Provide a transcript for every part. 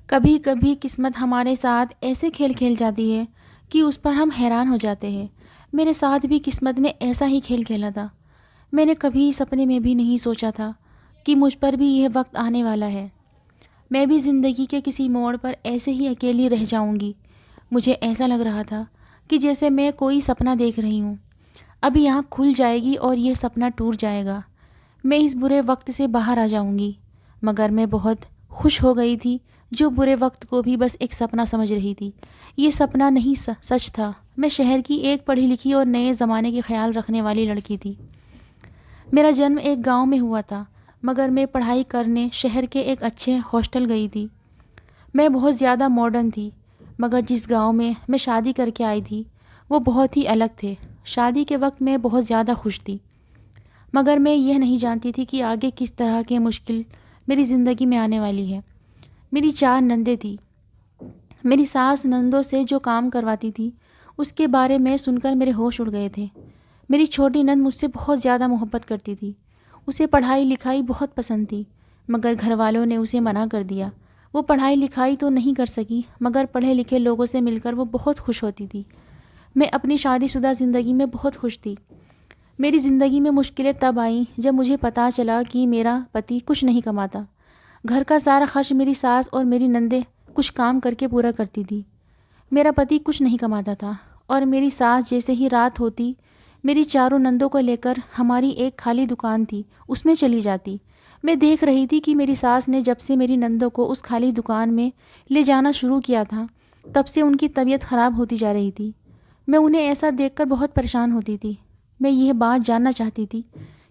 कभी कभी किस्मत हमारे साथ ऐसे खेल खेल जाती है कि उस पर हम हैरान हो जाते हैं। मेरे साथ भी किस्मत ने ऐसा ही खेल खेला था। मैंने कभी सपने में भी नहीं सोचा था कि मुझ पर भी यह वक्त आने वाला है। मैं भी ज़िंदगी के किसी मोड़ पर ऐसे ही अकेली रह जाऊंगी। मुझे ऐसा लग रहा था कि जैसे मैं कोई सपना देख रही हूँ। अभी आँख खुल जाएगी और यह सपना टूट जाएगा। मैं इस बुरे वक्त से बाहर आ जाऊंगी। मगर मैं बहुत खुश हो गई थी, जो बुरे वक्त को भी बस एक सपना समझ रही थी। ये सपना नहीं सच था। मैं शहर की एक पढ़ी लिखी और नए ज़माने के ख्याल रखने वाली लड़की थी। मेरा जन्म एक गांव में हुआ था, मगर मैं पढ़ाई करने शहर के एक अच्छे हॉस्टल गई थी। मैं बहुत ज़्यादा मॉडर्न थी, मगर जिस गांव में मैं शादी करके आई थी वो बहुत ही अलग थे। शादी के वक्त मैं बहुत ज़्यादा खुश थी, मगर मैं यह नहीं जानती थी कि आगे किस तरह की मुश्किल मेरी ज़िंदगी में आने वाली है। मेरी 4 नंदें थी। मेरी सास नंदों से जो काम करवाती थी उसके बारे में सुनकर मेरे होश उड़ गए थे। मेरी छोटी नंद मुझसे बहुत ज़्यादा मोहब्बत करती थी। उसे पढ़ाई लिखाई बहुत पसंद थी, मगर घर वालों ने उसे मना कर दिया। वो पढ़ाई लिखाई तो नहीं कर सकी, मगर पढ़े लिखे लोगों से मिलकर वो बहुत खुश होती थी। मैं अपनी शादीशुदा ज़िंदगी में बहुत खुश थी। मेरी ज़िंदगी में मुश्किलें तब आईं जब मुझे पता चला कि मेरा पति कुछ नहीं कमाता। घर का सारा खर्च मेरी सास और मेरी नंदें कुछ काम करके पूरा करती थी। मेरा पति कुछ नहीं कमाता था और मेरी सास जैसे ही रात होती मेरी चारों नंदों को लेकर हमारी एक खाली दुकान थी उसमें चली जाती। मैं देख रही थी कि मेरी सास ने जब से मेरी नंदों को उस खाली दुकान में ले जाना शुरू किया था, तब से उनकी तबीयत ख़राब होती जा रही थी। मैं उन्हें ऐसा देखकर बहुत परेशान होती थी। मैं यह बात जानना चाहती थी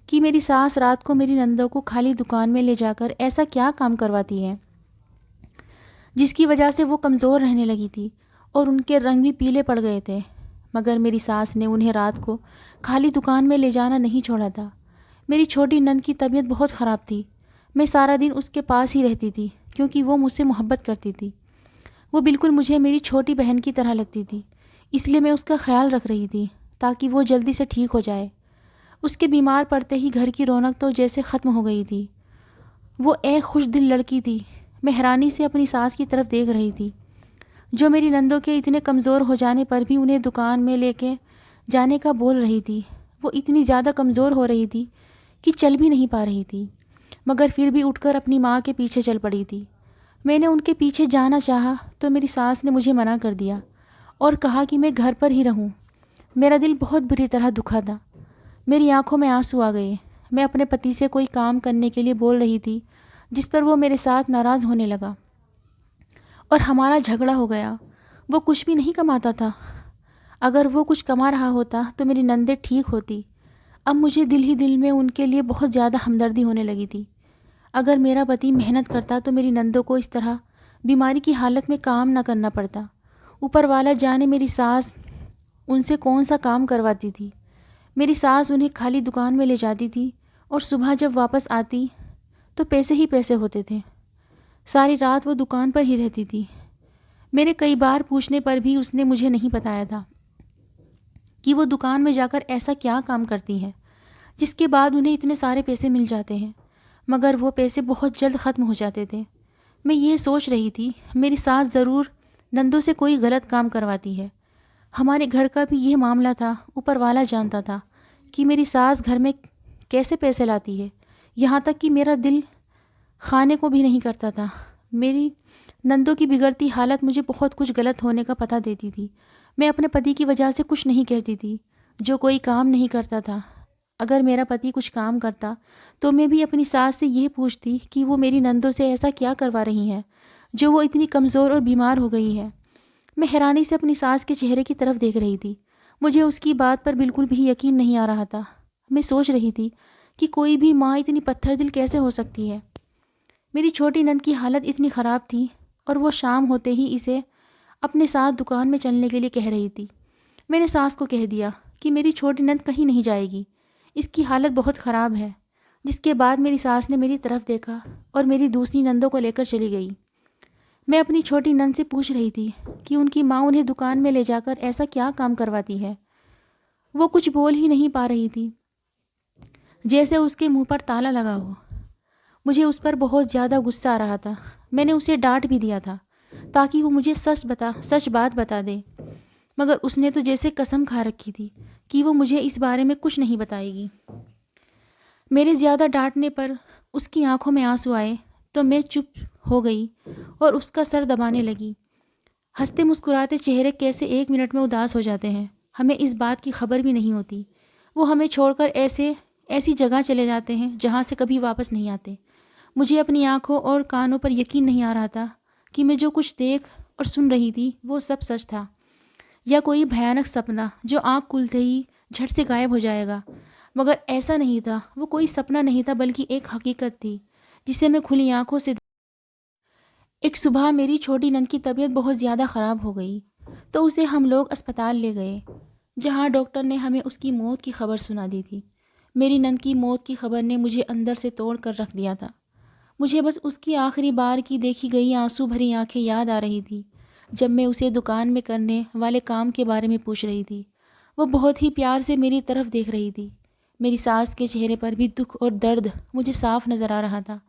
कि मेरी सास रात को मेरी नंदों को खाली दुकान में ले जाकर ऐसा क्या काम करवाती है जिसकी वजह से वो कमज़ोर रहने लगी थी और उनके रंग भी पीले पड़ गए थे। मगर मेरी सास ने उन्हें रात को खाली दुकान में ले जाना नहीं छोड़ा था। मेरी छोटी नंद की तबीयत बहुत ख़राब थी। मैं सारा दिन उसके पास ही रहती थी क्योंकि वो मुझसे मोहब्बत करती थी। वो बिल्कुल मुझे मेरी छोटी बहन की तरह लगती थी, इसलिए मैं उसका ख्याल रख रही थी ताकि वो जल्दी से ठीक हो जाए। उसके बीमार पड़ते ही घर की रौनक तो जैसे ख़त्म हो गई थी। वो एक खुश दिल लड़की थी। मैं हैरानी से अपनी सास की तरफ देख रही थी, जो मेरी नंदों के इतने कमज़ोर हो जाने पर भी उन्हें दुकान में लेके जाने का बोल रही थी। वो इतनी ज़्यादा कमज़ोर हो रही थी कि चल भी नहीं पा रही थी, मगर फिर भी उठकर अपनी माँ के पीछे चल पड़ी थी। मैंने उनके पीछे जाना चाहा तो मेरी सास ने मुझे मना कर दिया और कहा कि मैं घर पर ही रहूँ। मेरा दिल बहुत बुरी तरह दुखा था। मेरी आंखों में आंसू आ गए। मैं अपने पति से कोई काम करने के लिए बोल रही थी, जिस पर वो मेरे साथ नाराज़ होने लगा और हमारा झगड़ा हो गया। वो कुछ भी नहीं कमाता था। अगर वो कुछ कमा रहा होता तो मेरी नंदें ठीक होती। अब मुझे दिल ही दिल में उनके लिए बहुत ज़्यादा हमदर्दी होने लगी थी। अगर मेरा पति मेहनत करता तो मेरी नंदों को इस तरह बीमारी की हालत में काम ना करना पड़ता। ऊपर वाला जाने मेरी सास उनसे कौन सा काम करवाती थी। मेरी सास उन्हें खाली दुकान में ले जाती थी और सुबह जब वापस आती तो पैसे ही पैसे होते थे। सारी रात वो दुकान पर ही रहती थी। मेरे कई बार पूछने पर भी उसने मुझे नहीं बताया था कि वो दुकान में जाकर ऐसा क्या काम करती है जिसके बाद उन्हें इतने सारे पैसे मिल जाते हैं, मगर वो पैसे बहुत जल्द ख़त्म हो जाते थे। मैं ये सोच रही थी मेरी सास ज़रूर नंदों से कोई गलत काम करवाती है। हमारे घर का भी यह मामला था। ऊपर वाला जानता था कि मेरी सास घर में कैसे पैसे लाती है, यहाँ तक कि मेरा दिल खाने को भी नहीं करता था। मेरी नंदों की बिगड़ती हालत मुझे बहुत कुछ गलत होने का पता देती थी। मैं अपने पति की वजह से कुछ नहीं कहती थी, जो कोई काम नहीं करता था। अगर मेरा पति कुछ काम करता तो मैं भी अपनी सास से यह पूछती कि वो मेरी नंदों से ऐसा क्या करवा रही हैं जो वो इतनी कमज़ोर और बीमार हो गई है। मैं हैरानी से अपनी सास के चेहरे की तरफ देख रही थी। मुझे उसकी बात पर बिल्कुल भी यकीन नहीं आ रहा था। मैं सोच रही थी कि कोई भी माँ इतनी पत्थर दिल कैसे हो सकती है। मेरी छोटी नंद की हालत इतनी ख़राब थी और वो शाम होते ही इसे अपने साथ दुकान में चलने के लिए कह रही थी। मैंने सास को कह दिया कि मेरी छोटी नंद कहीं नहीं जाएगी, इसकी हालत बहुत ख़राब है। जिसके बाद मेरी सास ने मेरी तरफ देखा और मेरी दूसरी नंदों को लेकर चली गई। मैं अपनी छोटी नंद से पूछ रही थी कि उनकी माँ उन्हें दुकान में ले जाकर ऐसा क्या काम करवाती है। वो कुछ बोल ही नहीं पा रही थी, जैसे उसके मुंह पर ताला लगा हो। मुझे उस पर बहुत ज़्यादा गुस्सा आ रहा था। मैंने उसे डांट भी दिया था ताकि वो मुझे सच बात बता दे, मगर उसने तो जैसे कसम खा रखी थी कि वो मुझे इस बारे में कुछ नहीं बताएगी। मेरे ज़्यादा डांटने पर उसकी आंखों में आंसू आए तो मैं चुप हो गई और उसका सर दबाने लगी। हंसते मुस्कुराते चेहरे कैसे 1 मिनट में उदास हो जाते हैं, हमें इस बात की खबर भी नहीं होती। वो हमें छोड़कर ऐसी जगह चले जाते हैं जहाँ से कभी वापस नहीं आते। मुझे अपनी आंखों और कानों पर यकीन नहीं आ रहा था कि मैं जो कुछ देख और सुन रही थी वो सब सच था, या कोई भयानक सपना जो आँख खुलते ही झट से गायब हो जाएगा। मगर ऐसा नहीं था, वो कोई सपना नहीं था बल्कि एक हकीकत थी जिसे मैं खुली आंखों से। एक सुबह मेरी छोटी नंद की तबीयत बहुत ज़्यादा ख़राब हो गई तो उसे हम लोग अस्पताल ले गए, जहाँ डॉक्टर ने हमें उसकी मौत की खबर सुना दी थी। मेरी नंद की मौत की खबर ने मुझे अंदर से तोड़ कर रख दिया था। मुझे बस उसकी आखिरी बार की देखी गई आंसू भरी आंखें याद आ रही थी जब मैं उसे दुकान में करने वाले काम के बारे में पूछ रही थी। वो बहुत ही प्यार से मेरी तरफ देख रही थी। मेरी सास के चेहरे पर भी दुख और दर्द मुझे साफ नज़र आ रहा था।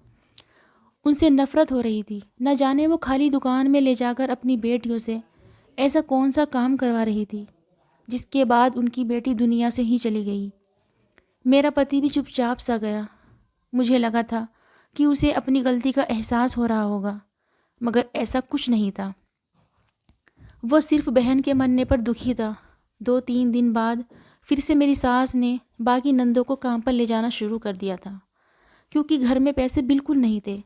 उनसे नफ़रत हो रही थी। न जाने वो खाली दुकान में ले जाकर अपनी बेटियों से ऐसा कौन सा काम करवा रही थी जिसके बाद उनकी बेटी दुनिया से ही चली गई। मेरा पति भी चुपचाप सा गया। मुझे लगा था कि उसे अपनी गलती का एहसास हो रहा होगा, मगर ऐसा कुछ नहीं था। वो सिर्फ बहन के मरने पर दुखी था। 2-3 दिन बाद फिर से मेरी सास ने बाकी नंदों को काम पर ले जाना शुरू कर दिया था, क्योंकि घर में पैसे बिल्कुल नहीं थे।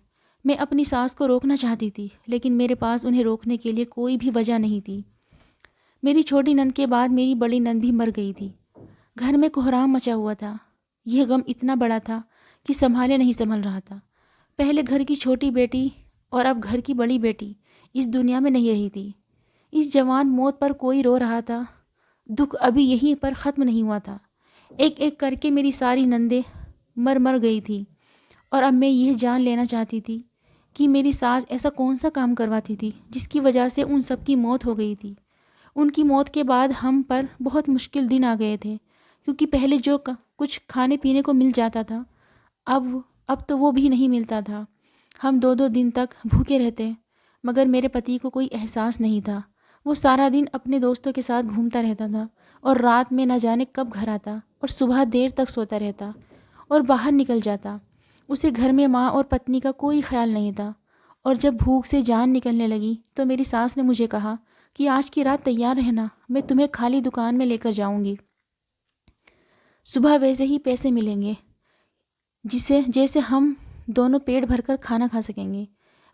मैं अपनी सास को रोकना चाहती थी, लेकिन मेरे पास उन्हें रोकने के लिए कोई भी वजह नहीं थी। मेरी छोटी नंद के बाद मेरी बड़ी नंद भी मर गई थी। घर में कोहराम मचा हुआ था। यह गम इतना बड़ा था कि संभाले नहीं संभल रहा था। पहले घर की छोटी बेटी और अब घर की बड़ी बेटी इस दुनिया में नहीं रही थी। इस जवान मौत पर कोई रो रहा था। दुख अभी यहीं पर ख़त्म नहीं हुआ था। एक एक करके मेरी सारी नंदें मर गई थी और अब मैं यह जान लेना चाहती थी कि मेरी सास ऐसा कौन सा काम करवाती थी जिसकी वजह से उन सब की मौत हो गई थी। उनकी मौत के बाद हम पर बहुत मुश्किल दिन आ गए थे, क्योंकि पहले जो कुछ खाने पीने को मिल जाता था अब तो वो भी नहीं मिलता था। हम 2-2 दिन तक भूखे रहते, मगर मेरे पति को कोई एहसास नहीं था। वो सारा दिन अपने दोस्तों के साथ घूमता रहता था और रात में न जाने कब घर आता और सुबह देर तक सोता रहता और बाहर निकल जाता। उसे घर में माँ और पत्नी का कोई ख्याल नहीं था। और जब भूख से जान निकलने लगी तो मेरी सास ने मुझे कहा कि आज की रात तैयार रहना, मैं तुम्हें खाली दुकान में लेकर जाऊंगी। सुबह वैसे ही पैसे मिलेंगे जिसे जैसे हम दोनों पेट भरकर खाना खा सकेंगे।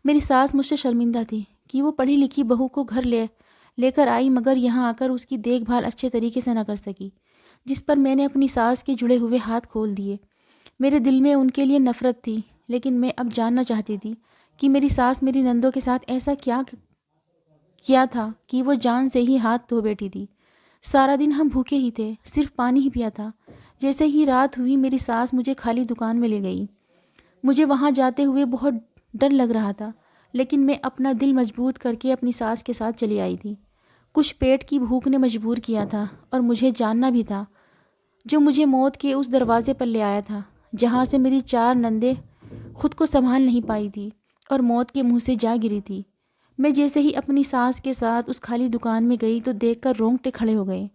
मेरी सास मुझसे शर्मिंदा थी कि वो पढ़ी लिखी बहू को घर लेकर आई, मगर यहाँ आकर उसकी देखभाल अच्छे तरीके से न कर सकी, जिस पर मैंने अपनी सास के जुड़े हुए हाथ खोल दिए। मेरे दिल में उनके लिए नफ़रत थी, लेकिन मैं अब जानना चाहती थी कि मेरी सास मेरी नंदों के साथ ऐसा क्या किया था कि वो जान से ही हाथ धो बैठी थी। सारा दिन हम भूखे ही थे, सिर्फ पानी ही पिया था। जैसे ही रात हुई मेरी सास मुझे खाली दुकान में ले गई। मुझे वहाँ जाते हुए बहुत डर लग रहा था, लेकिन मैं अपना दिल मजबूत करके अपनी सास के साथ चली आई थी। कुछ पेट की भूख ने मजबूर किया था और मुझे जानना भी था, जो मुझे मौत के उस दरवाजे पर ले आया था जहाँ से मेरी 4 नंदें खुद को संभाल नहीं पाई थी और मौत के मुंह से जा गिरी थी। मैं जैसे ही अपनी सास के साथ उस खाली दुकान में गई तो देखकर रोंगटे खड़े हो गए।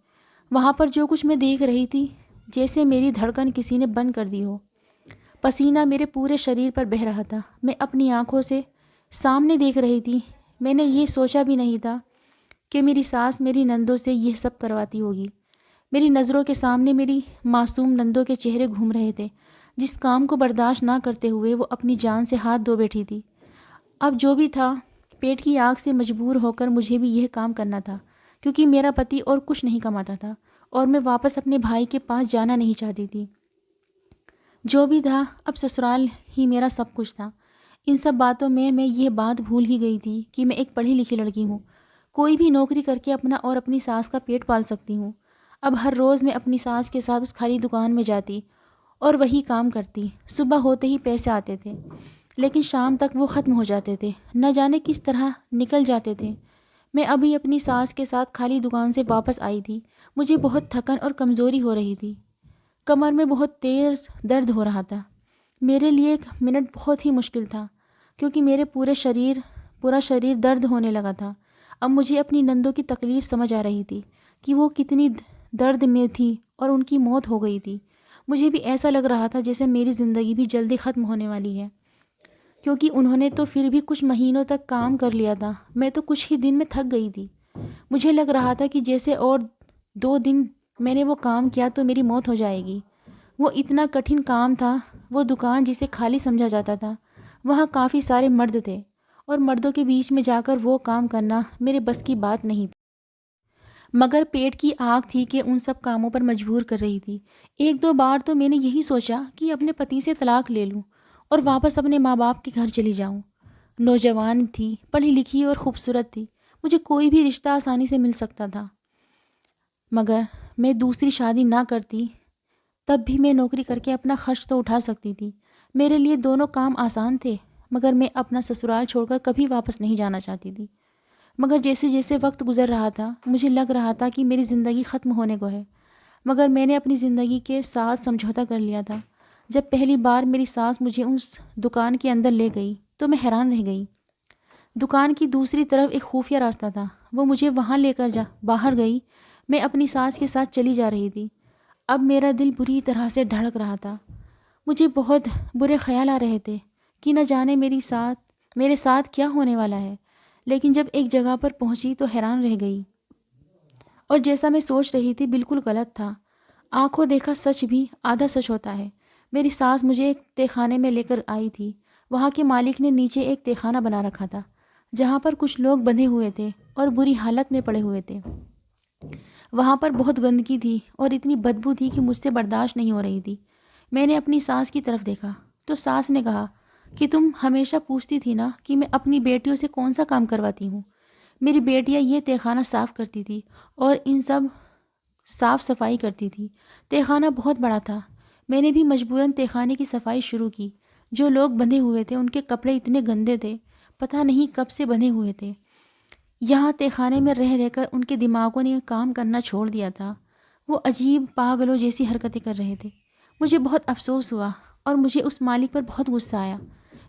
वहाँ पर जो कुछ मैं देख रही थी, जैसे मेरी धड़कन किसी ने बंद कर दी हो। पसीना मेरे पूरे शरीर पर बह रहा था। मैं अपनी आंखों से सामने देख रही थी। मैंने ये सोचा भी नहीं था कि मेरी सास मेरी नंदों से यह सब करवाती होगी। मेरी नज़रों के सामने मेरी मासूम नंदों के चेहरे घूम रहे थे, जिस काम को बर्दाश्त ना करते हुए वो अपनी जान से हाथ धो बैठी थी। अब जो भी था, पेट की आग से मजबूर होकर मुझे भी यह काम करना था, क्योंकि मेरा पति और कुछ नहीं कमाता था और मैं वापस अपने भाई के पास जाना नहीं चाहती थी। जो भी था, अब ससुराल ही मेरा सब कुछ था। इन सब बातों में मैं यह बात भूल ही गई थी कि मैं एक पढ़ी लिखी लड़की हूँ, कोई भी नौकरी करके अपना और अपनी सास का पेट पाल सकती हूँ। अब हर रोज़ मैं अपनी सास के साथ उस खाली दुकान में जाती और वही काम करती। सुबह होते ही पैसे आते थे, लेकिन शाम तक वो ख़त्म हो जाते थे, न जाने किस तरह निकल जाते थे। मैं अभी अपनी सास के साथ खाली दुकान से वापस आई थी। मुझे बहुत थकन और कमज़ोरी हो रही थी। कमर में बहुत तेज़ दर्द हो रहा था। मेरे लिए 1 मिनट बहुत ही मुश्किल था, क्योंकि मेरे पूरा शरीर दर्द होने लगा था। अब मुझे अपनी नंदों की तकलीफ़ समझ आ रही थी कि वो कितनी दर्द में थी और उनकी मौत हो गई थी। मुझे भी ऐसा लग रहा था जैसे मेरी ज़िंदगी भी जल्दी ख़त्म होने वाली है, क्योंकि उन्होंने तो फिर भी कुछ महीनों तक काम कर लिया था। मैं तो कुछ ही दिन में थक गई थी। मुझे लग रहा था कि जैसे और 2 दिन मैंने वो काम किया तो मेरी मौत हो जाएगी। वो इतना कठिन काम था। वो दुकान जिसे खाली समझा जाता था, वहाँ काफ़ी सारे मर्द थे और मर्दों के बीच में जाकर वो काम करना मेरे बस की बात नहीं थी। मगर पेट की आग थी कि उन सब कामों पर मजबूर कर रही थी। 1-2 बार तो मैंने यही सोचा कि अपने पति से तलाक ले लूँ और वापस अपने माँ-बाप के घर चली जाऊँ। नौजवान थी, पढ़ी-लिखी और खूबसूरत थी। मुझे कोई भी रिश्ता आसानी से मिल सकता था। मगर मैं दूसरी शादी ना करती, तब भी मैं नौकरी करके अपना खर्च तो उठा सकती थी। मेरे लिए दोनों काम आसान थे, मगर मैं अपना ससुराल छोड़कर कभी वापस नहीं जाना चाहती थी। मगर जैसे-जैसे वक्त गुज़र रहा था, मुझे लग रहा था कि मेरी ज़िंदगी ख़त्म होने को है। मगर मैंने अपनी ज़िंदगी के साथ समझौता कर लिया था। जब पहली बार मेरी सास मुझे उस दुकान के अंदर ले गई, तो मैं हैरान रह गई। दुकान की दूसरी तरफ एक खुफिया रास्ता था। वो मुझे वहाँ लेकर जा बाहर गई। मैं अपनी सास के साथ चली जा रही थी। अब मेरा दिल बुरी तरह से धड़क रहा था। मुझे बहुत बुरे ख़्याल आ रहे थे कि न जाने मेरे साथ क्या होने वाला है। लेकिन जब एक जगह पर पहुंची तो हैरान रह गई, और जैसा मैं सोच रही थी बिल्कुल गलत था। आंखों देखा सच भी आधा सच होता है। मेरी सास मुझे एक तहखाने में लेकर आई थी। वहाँ के मालिक ने नीचे एक तहखाना बना रखा था, जहाँ पर कुछ लोग बंधे हुए थे और बुरी हालत में पड़े हुए थे। वहाँ पर बहुत गंदगी थी और इतनी बदबू थी कि मुझसे बर्दाश्त नहीं हो रही थी। मैंने अपनी सास की तरफ देखा तो सास ने कहा कि तुम हमेशा पूछती थी ना कि मैं अपनी बेटियों से कौन सा काम करवाती हूँ। मेरी बेटियाँ ये तहखाना साफ़ करती थी और इन सब साफ़ सफाई करती थी। तहखाना बहुत बड़ा था। मैंने भी मजबूरन तहखाने की सफाई शुरू की। जो लोग बंधे हुए थे उनके कपड़े इतने गंदे थे, पता नहीं कब से बंधे हुए थे। यहाँ तहखाने में रह रहकर उनके दिमागों ने काम करना छोड़ दिया था। वो अजीब पागलों जैसी हरकतें कर रहे थे। मुझे बहुत अफसोस हुआ और मुझे उस मालिक पर बहुत गुस्सा आया।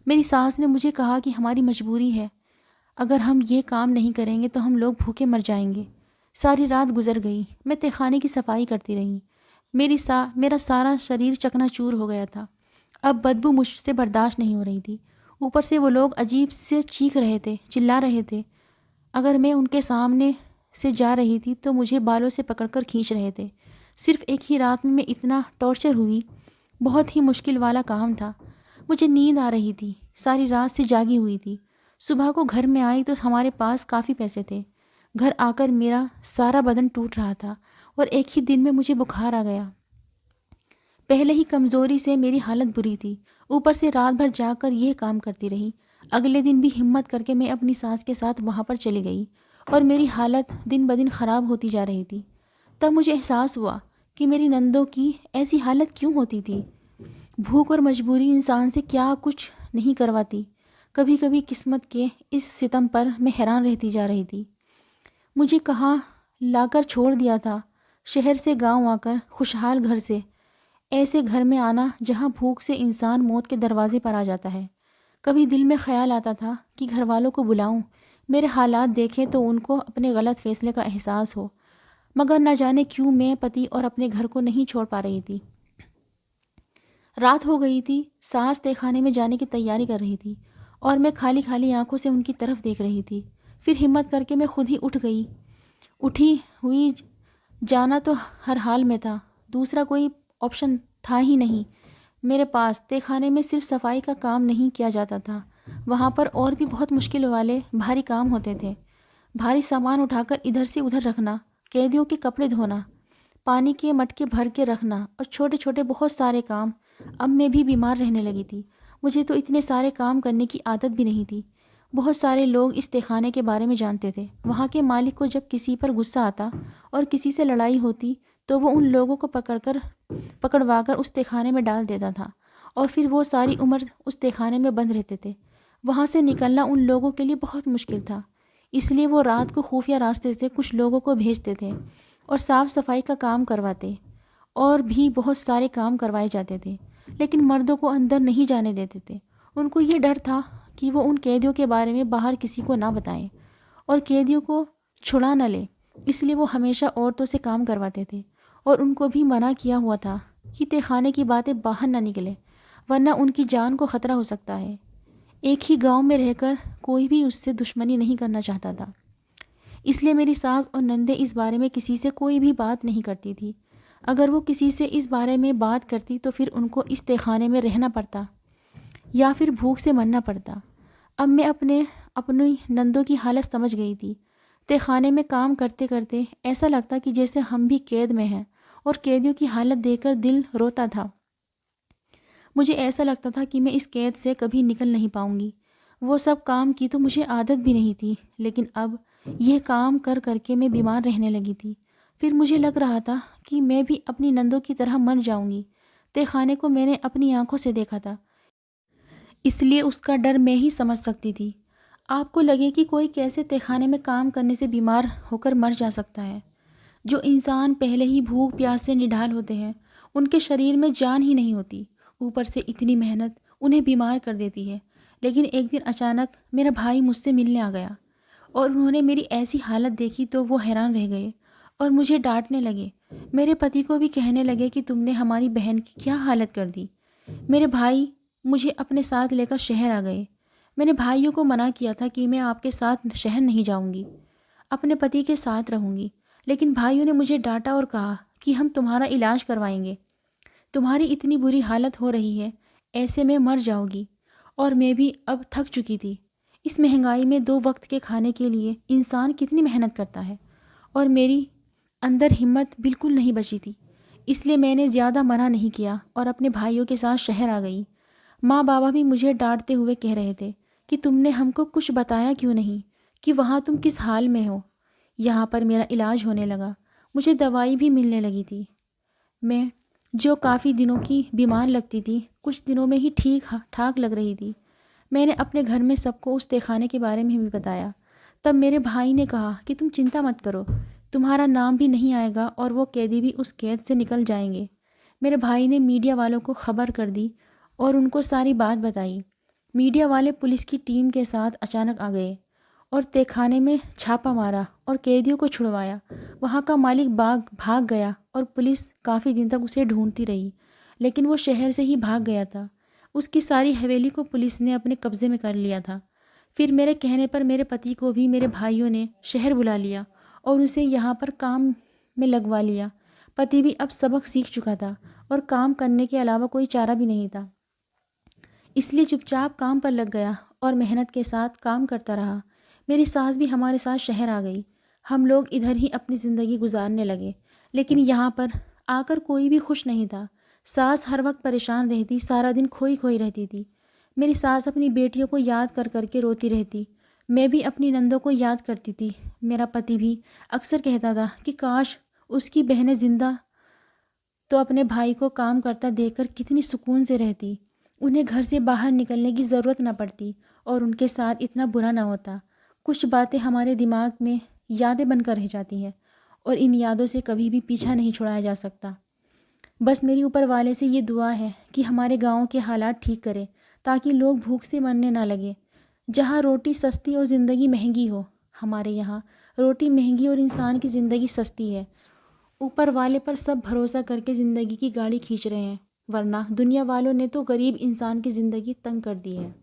मेरी सास ने मुझे कहा कि हमारी मजबूरी है, अगर हम ये काम नहीं करेंगे तो हम लोग भूखे मर जाएंगे। सारी रात गुजर गई। मैं तहखाने की सफाई करती रही। मेरा सारा शरीर चकनाचूर हो गया था। अब बदबू मुझसे बर्दाश्त नहीं हो रही थी। ऊपर से वो लोग अजीब से चीख रहे थे, चिल्ला रहे थे। अगर मैं उनके सामने से जा रही थी तो मुझे बालों से पकड़कर खींच रहे थे। सिर्फ एक ही रात में मैं इतना टॉर्चर हुई। बहुत ही मुश्किल वाला काम था। मुझे नींद आ रही थी। सारी रात से जागी हुई थी। सुबह को घर में आई तो हमारे पास काफ़ी पैसे थे। घर आकर मेरा सारा बदन टूट रहा था और एक ही दिन में मुझे बुखार आ गया। पहले ही कमज़ोरी से मेरी हालत बुरी थी, ऊपर से रात भर जाकर यह काम करती रही। अगले दिन भी हिम्मत करके मैं अपनी सास के साथ वहाँ पर चली गई और मेरी हालत दिन ब दिन ख़राब होती जा रही थी। तब मुझे एहसास हुआ कि मेरी नंदों की ऐसी हालत क्यों होती थी। भूख और मजबूरी इंसान से क्या कुछ नहीं करवाती। कभी कभी किस्मत के इस सितम पर मैं हैरान रहती जा रही थी। मुझे कहाँ लाकर छोड़ दिया था, शहर से गांव आकर, खुशहाल घर से ऐसे घर में आना जहाँ भूख से इंसान मौत के दरवाजे पर आ जाता है। कभी दिल में ख्याल आता था कि घर वालों को बुलाऊं, मेरे हालात देखें तो उनको अपने गलत फैसले का एहसास हो। मगर न जाने क्यों मैं पति और अपने घर को नहीं छोड़ पा रही थी। रात हो गई थी। सास तहखाने में जाने की तैयारी कर रही थी और मैं खाली खाली आंखों से उनकी तरफ देख रही थी। फिर हिम्मत करके मैं खुद ही उठ गई। उठी हुई जाना तो हर हाल में था, दूसरा कोई ऑप्शन था ही नहीं मेरे पास। तहखाने में सिर्फ सफाई का काम नहीं किया जाता था, वहाँ पर और भी बहुत मुश्किल वाले भारी काम होते थे। भारी सामान उठाकर इधर से उधर रखना, कैदियों के कपड़े धोना, पानी के मटके भर के रखना और छोटे छोटे बहुत सारे काम। अब मैं भी बीमार रहने लगी थी। मुझे तो इतने सारे काम करने की आदत भी नहीं थी। बहुत सारे लोग इस तहखाने के बारे में जानते थे। वहाँ के मालिक को जब किसी पर गुस्सा आता और किसी से लड़ाई होती तो वो उन लोगों को पकड़वाकर उस तहखाने में डाल देता था और फिर वो सारी उम्र उस तहखाने में बंद रहते थे। वहाँ से निकलना उन लोगों के लिए बहुत मुश्किल था। इसलिए वो रात को खुफिया रास्ते से कुछ लोगों को भेजते थे और साफ़ सफाई का काम करवाते और भी बहुत सारे काम करवाए जाते थे। लेकिन मर्दों को अंदर नहीं जाने देते थे। उनको ये डर था कि वो उन कैदियों के बारे में बाहर किसी को ना बताएं और कैदियों को छुड़ा न ले। इसलिए वो हमेशा औरतों से काम करवाते थे और उनको भी मना किया हुआ था कि तहखाने की बातें बाहर ना निकले, वरना उनकी जान को ख़तरा हो सकता है। एक ही गांव में रहकर कोई भी उससे दुश्मनी नहीं करना चाहता था। इसलिए मेरी सास और नंदे इस बारे में किसी से कोई भी बात नहीं करती थी। अगर वो किसी से इस बारे में बात करती तो फिर उनको इस तहखाने में रहना पड़ता या फिर भूख से मरना पड़ता। अब मैं अपनी नंदों की हालत समझ गई थी। तहखाने में काम करते करते ऐसा लगता कि जैसे हम भी कैद में हैं और कैदियों की हालत देखकर दिल रोता था। मुझे ऐसा लगता था कि मैं इस कैद से कभी निकल नहीं पाऊंगी। वो सब काम की तो मुझे आदत भी नहीं थी, लेकिन अब यह काम कर करके मैं बीमार रहने लगी थी। फिर मुझे लग रहा था कि मैं भी अपनी नंदों की तरह मर जाऊंगी। तहखाने को मैंने अपनी आंखों से देखा था, इसलिए उसका डर मैं ही समझ सकती थी। आपको लगे कि कोई कैसे तहखाने में काम करने से बीमार होकर मर जा सकता है। जो इंसान पहले ही भूख प्यास से निढाल होते हैं, उनके शरीर में जान ही नहीं होती। ऊपर से इतनी मेहनत उन्हें बीमार कर देती है। लेकिन एक दिन अचानक मेरा भाई मुझसे मिलने आ गया और उन्होंने मेरी ऐसी हालत देखी तो वो हैरान रह गए और मुझे डांटने लगे। मेरे पति को भी कहने लगे कि तुमने हमारी बहन की क्या हालत कर दी। मेरे भाई मुझे अपने साथ लेकर शहर आ गए। मैंने भाइयों को मना किया था कि मैं आपके साथ शहर नहीं जाऊंगी, अपने पति के साथ रहूंगी। लेकिन भाइयों ने मुझे डांटा और कहा कि हम तुम्हारा इलाज करवाएंगे। तुम्हारी इतनी बुरी हालत हो रही है, ऐसे में मर जाओगी। और मैं भी अब थक चुकी थी। इस महंगाई में 2 वक्त के खाने के लिए इंसान कितनी मेहनत करता है, और मेरी अंदर हिम्मत बिल्कुल नहीं बची थी। इसलिए मैंने ज़्यादा मना नहीं किया और अपने भाइयों के साथ शहर आ गई। माँ बाबा भी मुझे डांटते हुए कह रहे थे कि तुमने हमको कुछ बताया क्यों नहीं कि वहाँ तुम किस हाल में हो। यहाँ पर मेरा इलाज होने लगा, मुझे दवाई भी मिलने लगी थी। मैं जो काफ़ी दिनों की बीमार लगती थी, कुछ दिनों में ही ठीक ठाक लग रही थी। मैंने अपने घर में सबको उस तहखाने के बारे में भी बताया। तब मेरे भाई ने कहा कि तुम चिंता मत करो, तुम्हारा नाम भी नहीं आएगा और वो कैदी भी उस कैद से निकल जाएंगे। मेरे भाई ने मीडिया वालों को खबर कर दी और उनको सारी बात बताई। मीडिया वाले पुलिस की टीम के साथ अचानक आ गए और तहखाने में छापा मारा और कैदियों को छुड़वाया। वहाँ का मालिक भाग गया और पुलिस काफ़ी दिन तक उसे ढूंढती रही, लेकिन वो शहर से ही भाग गया था। उसकी सारी हवेली को पुलिस ने अपने कब्ज़े में कर लिया था। फिर मेरे कहने पर मेरे पति को भी मेरे भाइयों ने शहर बुला लिया और उसे यहाँ पर काम में लगवा लिया। पति भी अब सबक सीख चुका था और काम करने के अलावा कोई चारा भी नहीं था, इसलिए चुपचाप काम पर लग गया और मेहनत के साथ काम करता रहा। मेरी सास भी हमारे साथ शहर आ गई। हम लोग इधर ही अपनी ज़िंदगी गुजारने लगे, लेकिन यहाँ पर आकर कोई भी खुश नहीं था। सास हर वक्त परेशान रहती, सारा दिन खोई खोई रहती थी। मेरी सास अपनी बेटियों को याद कर करके रोती रहती। मैं भी अपनी नंदों को याद करती थी। मेरा पति भी अक्सर कहता था कि काश उसकी बहनें जिंदा तो अपने भाई को काम करता देखकर कितनी सुकून से रहती। उन्हें घर से बाहर निकलने की ज़रूरत न पड़ती और उनके साथ इतना बुरा ना होता। कुछ बातें हमारे दिमाग में यादें बनकर रह जाती हैं और इन यादों से कभी भी पीछा नहीं छुड़ाया जा सकता। बस मेरी ऊपर वाले से ये दुआ है कि हमारे गाँव के हालात ठीक करे, ताकि लोग भूख से मरने ना लगे। जहाँ रोटी सस्ती और ज़िंदगी महंगी हो, हमारे यहाँ रोटी महंगी और इंसान की ज़िंदगी सस्ती है। ऊपर वाले पर सब भरोसा करके ज़िंदगी की गाड़ी खींच रहे हैं, वरना दुनिया वालों ने तो गरीब इंसान की ज़िंदगी तंग कर दी है।